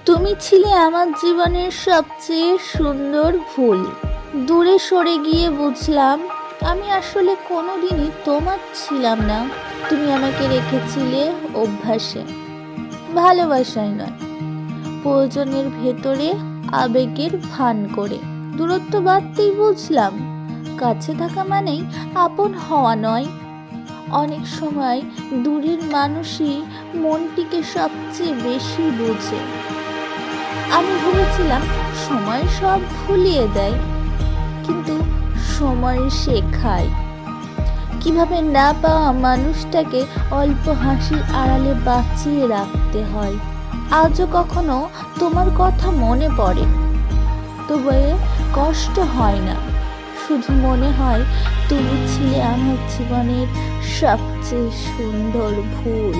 তুমি ছিলে আমার জীবনের সবচেয়ে সুন্দর ভুল। দূরে সরে গিয়ে বুঝলাম আমি আসলে কোনোদিনই তোমার ছিলাম না। তুমি আমাকে রেখেছিলে অভ্যাসে, ভালোবাসায় নয়, প্রয়োজনের ভেতরে আবেগের ভান করে। দূরত্ব বাড়তেই বুঝলাম কাছে থাকা মানেই আপন হওয়া নয়। অনেক সময় দূরের মানুষই মনটিকে সবচেয়ে বেশি বোঝে। আমি ভেবেছিলাম সময় সব ভুলিয়ে দেয়, কিন্তু সময় শেখায় কিভাবে না পাওয়া মানুষটাকে অল্প হাসির আড়ালে বাঁচিয়ে রাখতে হয়। আজও কখনো তোমার কথা মনে পড়ে, তবে কষ্ট হয় না, শুধু মনে হয় তুমি ছিলে আমার জীবনের সবচেয়ে সুন্দর ভুল।